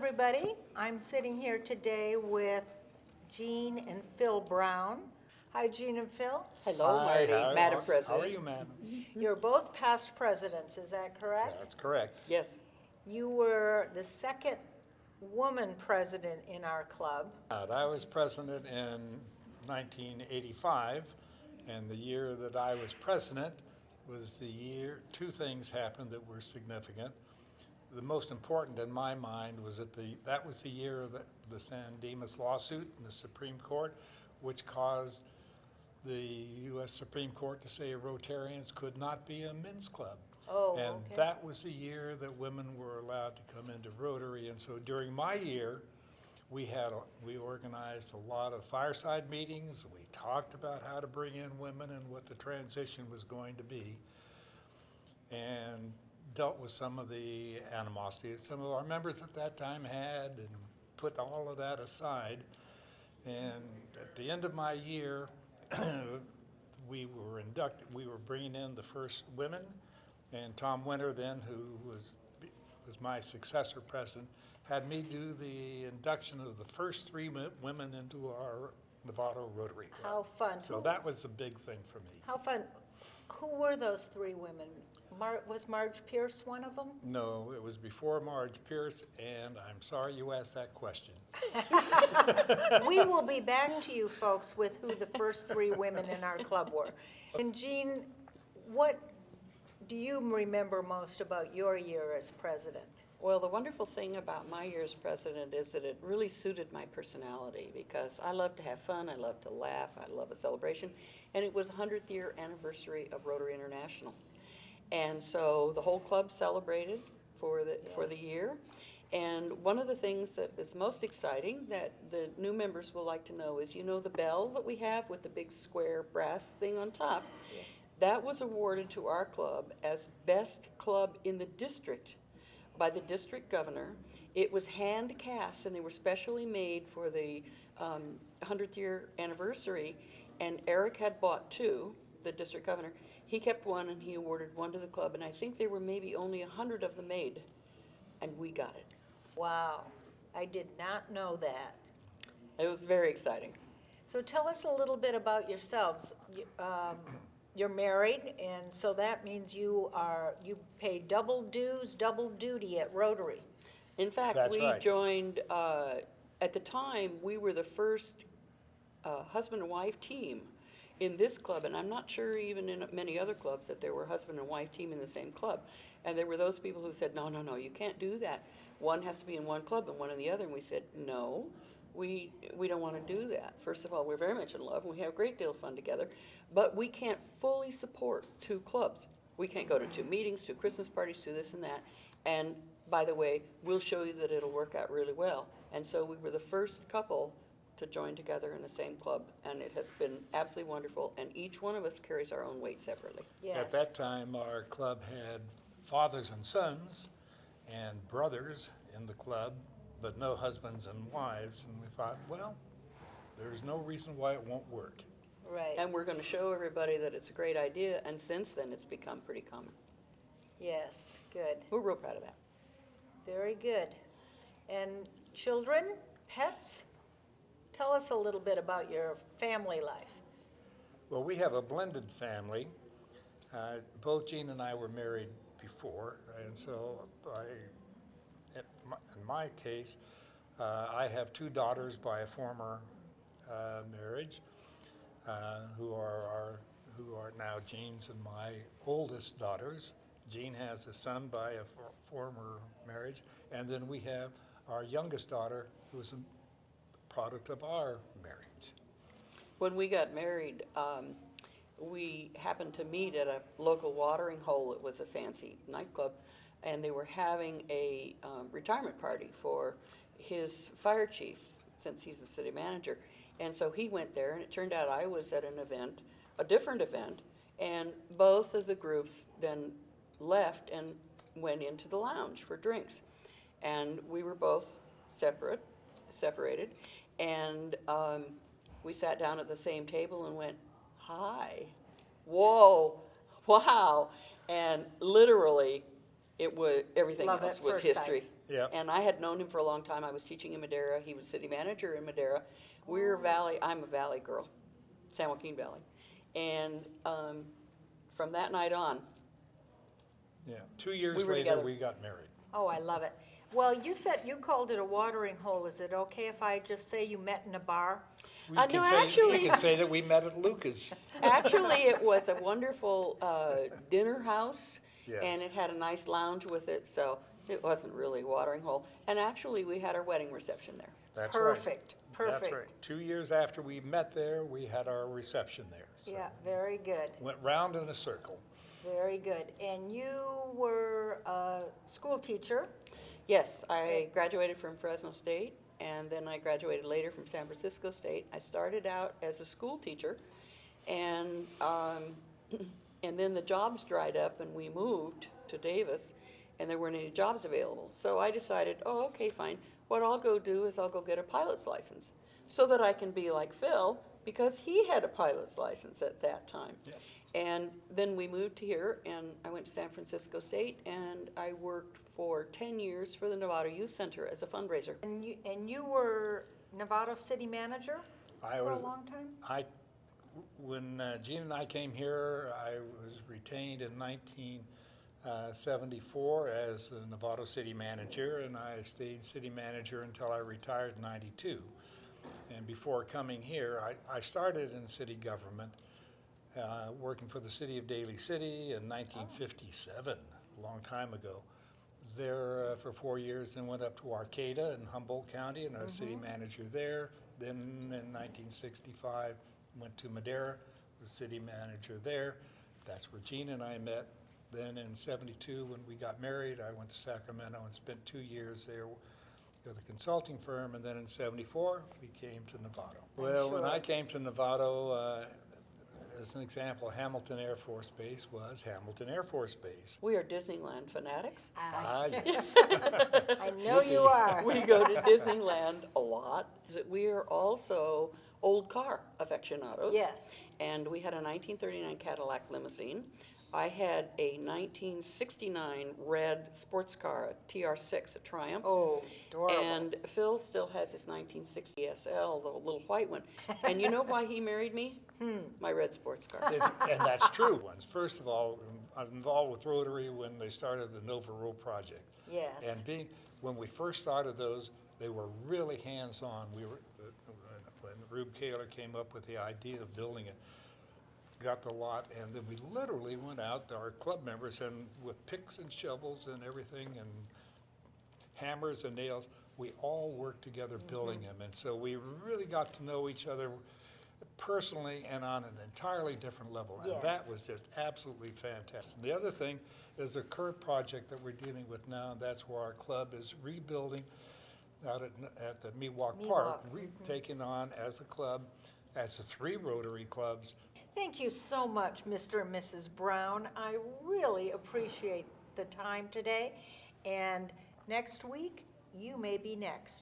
everybody. I'm sitting here today with Jean and Phil Brown. Hi, Jean and Phil. Hello, Marty, Madam President. How are you, madam? You're both past presidents, is that correct? That's correct. Yes. You were the second woman president in our club. I was president in 1985, and the year that I was president was the year two things happened that were significant. The most important in my mind was that was the year of the San Dimas lawsuit in the Supreme Court, which caused the U.S. Supreme Court to say Rotarians could not be a men's club. Oh, And okay. that was the year that women were allowed to come into Rotary. And so during my year, we organized a lot of fireside meetings. We talked about how to bring in women and what the transition was going to be, and dealt with some of the animosity that some of our members at that time had, and put all of that aside. And at the end of my year, we were bringing in the first women, and Tom Winter then, who was my successor president, had me do the induction of the first three women into our Novato Rotary Club. How fun. So that was a big thing for me. How fun. Who were those three women? Was Marge Pierce one of them? No, it was before Marge Pierce, and I'm sorry you asked that question. We will be back to you folks with who the first three women in our club were. And Jean, what do you remember most about your year as president? Well, the wonderful thing about my year as president is that it really suited my personality, because I love to have fun, I love to laugh, I love a celebration, and it was 100th year anniversary of Rotary International. And so the whole club celebrated for the year. And one of the things that is most exciting that the new members will like to know is, you know, the bell that we have with the big square brass thing on top? Yes. That was awarded to our club as best club in the district by the district governor. It was hand cast, and they were specially made for the 100th year anniversary, and Eric had bought two, the district governor. He kept one, and he awarded one to the club, and I think there were maybe only 100 of them made, and we got it. Wow, I did not know that. It was very exciting. So tell us a little bit about yourselves. You're married, and so that means you pay double dues, double duty at Rotary. In fact, That's we right. joined, at the time, we were the first husband and wife team in this club, and I'm not sure even in many other clubs that there were husband and wife team in the same club. And there were those people who said, no, you can't do that. One has to be in one club and one in the other. And we said, no, we don't want to do that. First of all, we're very much in love, and we have a great deal of fun together, but we can't fully support two clubs. We can't go to two meetings, two Christmas parties, do this and that. And by the way, we'll show you that it'll work out really well. And so we were the first couple to join together in the same club, and it has been absolutely wonderful, and each one of us carries our own weight separately. Yes. At that time, our club had fathers and sons and brothers in the club, but no husbands and wives, and we thought, well, there's no reason why it won't work. Right. And we're going to show everybody that it's a great idea, and since then it's become pretty common. Yes, good. We're real proud of that. Very good. And children, pets? Tell us a little bit about your family life. Well, we have a blended family. Both Jean and I were married before, and so in my case, I have two daughters by a former marriage, who are now Jean's and my oldest daughters. Jean has a son by a former marriage, and then we have our youngest daughter, who is a product of our marriage. When we got married, we happened to meet at a local watering hole. It was a fancy nightclub, and they were having a retirement party for his fire chief, since he's a city manager. And so he went there, and it turned out I was at an event, a different event, and both of the groups then left and went into the lounge for drinks. And we were both separated, and we sat down at the same table and went, hi, whoa, wow. And literally, everything Love else at was first history. sight. Yep. And I had known him for a long time. I was teaching in Madera. He was city manager in Madera. We're Valley, I'm a Valley girl, San Joaquin Valley. And from that night on, Yeah, 2 years We were later, together. we got married. Oh, I love it. Well, you said you called it a watering hole. Is it okay if I just say you met in a bar? We no, can say, actually- we can say that we met at Luca's. actually, it was a wonderful dinner house. Yes. And it had a nice lounge with it, so it wasn't really a watering hole. And actually, we had our wedding reception there. That's right. Perfect, That's perfect. right. 2 years after we met there, we had our reception there. So Yeah, very good, went round in a circle. very good. And you were a school teacher? Yes, I graduated from Fresno State, and then I graduated later from San Francisco State. I started out as a school teacher, and and then the jobs dried up, and we moved to Davis, and there weren't any jobs available. So I decided, oh, okay, fine. What I'll go do is I'll go get a pilot's license, so that I can be like Phil, because he had a pilot's license at that time. Yeah. And then we moved here, and I went to San Francisco State, and I worked for 10 years for the Novato Youth Center as a fundraiser. And you were Novato city manager I for a was, long time? when Gene and I came here, I was retained in 1974 as the Novato city manager, and I stayed city manager until I retired in 92. And before coming here, I started in city government, working for the city of Daly City in 1957, a long time ago. Was there for 4 years, then went up to Arcata in Humboldt County, and I was city manager there. Then in 1965, went to Madera, was city manager there. That's where Gene and I met. Then in 72, when we got married, I went to Sacramento and spent 2 years there with a consulting firm, and then in 74, we came to Novato. Well, when sure. I came to Novato, as an example, Hamilton Air Force Base was Hamilton Air Force Base. We are Disneyland fanatics. Yes. I know you are. We go to Disneyland a lot. We are also old car aficionados. Yes. And we had a 1939 Cadillac limousine. I had a 1969 red sports car, a TR6, a Triumph. Oh, adorable. And Phil still has his 1960 SL, the little white one. And you know why he married me? My red sports car. And that's true. First of all, I'm involved with Rotary when they started the Nova Road project. Yes. And when we first started those, they were really hands-on. When Rube Kaler came up with the idea of building it, got the lot, and then we literally went out, our club members, and with picks and shovels and everything, and hammers and nails, we all worked together building them. And so we really got to know each other personally and on an entirely different level. And Yes. that was just absolutely fantastic. The other thing is the current project that we're dealing with now, and that's where our club is rebuilding out at the Miwok Park, taking on as a club, as the 3 Rotary clubs. Thank you so much, Mr. and Mrs. Brown. I really appreciate the time today. And next week, you may be next.